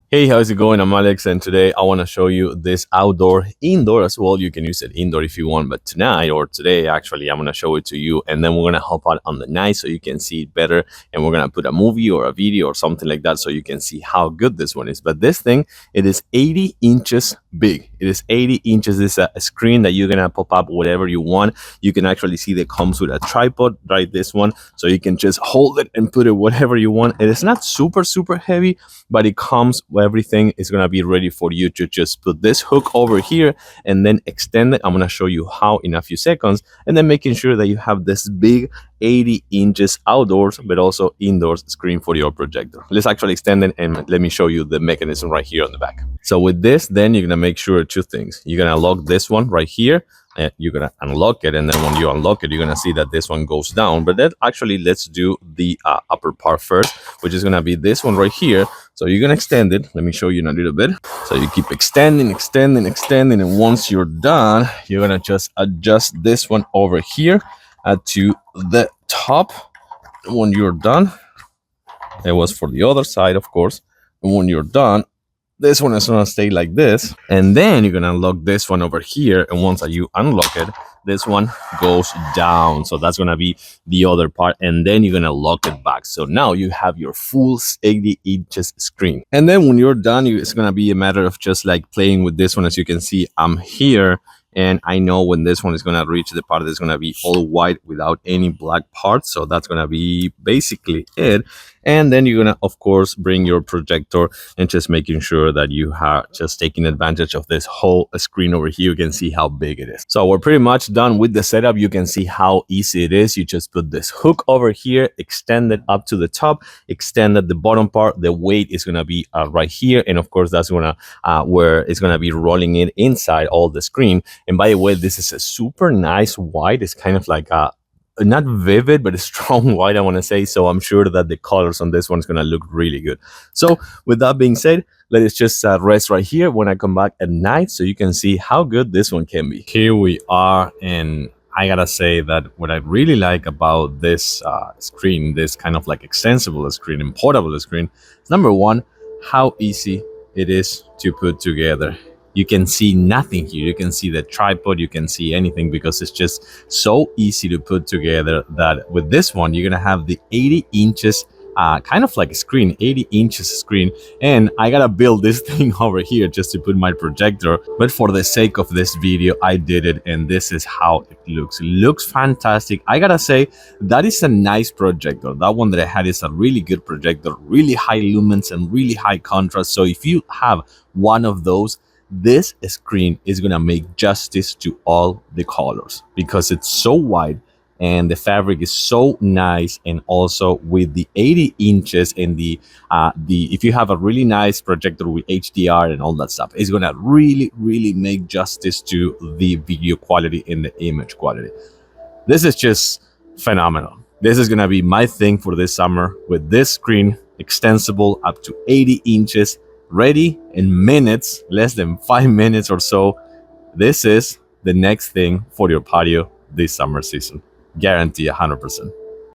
Hey, how's it going? I'm Alex, and today I want to show you this indoor as well. You can use it indoor if you want, but tonight or today, actually, I'm going to show it to you, and then we're going to hop out on the night so you can see it better, and we're going to put a movie or a video or something like that so you can see how good this one is. But this thing, it is 80 inches big. It is 80 inches. It's a screen that you're going to pop up whatever you want. You can actually see that comes with a tripod, right? This one, so you can just hold it and put it whatever you want. It is not super heavy, but it comes everything is going to be ready for you to just put this hook over here and then extend it. I'm going to show you how in a few seconds, and then making sure that you have this big 80 inches outdoors but also indoors screen for your projector. Let's actually extend it and let me show you the mechanism right here on the back. So with this, then you're going to make sure two things. You're going to lock this one right here, and you're going to unlock it, and then when you unlock it, you're going to see that this one goes down. But then actually, let's do the upper part first, which is going to be this one right here. So you're going to extend it. Let me show you in a little bit. So you keep extending, and once you're done, you're going to just adjust this one over here to the top. When you're done, it was for the other side, of course. And when you're done, this one is going to stay like this, and then you're going to unlock this one over here, and once that you unlock it, this one goes down. So that's going to be the other part, and then you're going to lock it back. So now you have your full 80 inches screen, and then when you're done, it's going to be a matter of just like playing with this one. As you can see, I'm here, and I know when this one is going to reach the part that's going to be all white without any black parts. So that's going to be basically it. And then you're going to, of course, bring your projector and just making sure that you are just taking advantage of this whole screen over here. You can see how big it is. So we're pretty much done with the setup. You can see how easy it is. You just put this hook over here, extend it up to the top, extend at the bottom part. The weight is going to be right here. And of course, that's going to where it's going to be rolling it inside all the screen. And by the way, this is a super nice white. It's kind of like a not vivid, but a strong white, I want to say. So I'm sure that the colors on this one is going to look really good. So with that being said, let's just rest right here when I come back at night so you can see how good this one can be. Here we are, and I gotta say that what I really like about this screen, this kind of like extensible screen and portable screen, is number one, how easy it is to put together. You can see nothing here. You can see the tripod, you can see anything, because it's just so easy to put together that with this one, you're gonna have the 80 inches kind of like a screen, 80 inches screen. And I gotta build this thing over here just to put my projector. But for the sake of this video, I did it, and this is how it looks. It looks fantastic. I gotta say, that is a nice projector. That one that I had is a really good projector, really high lumens and really high contrast. So if you have one of those, this screen is going to make justice to all the colors because it's so wide and the fabric is so nice. And also with the 80 inches and the if you have a really nice projector with HDR and all that stuff, it's going to really make justice to the video quality and the image quality. This is just phenomenal. This is going to be my thing for this summer, with this screen extensible up to 80 inches, ready in minutes, less than 5 minutes or so. This is the next thing for your patio this summer season. Guarantee 100%.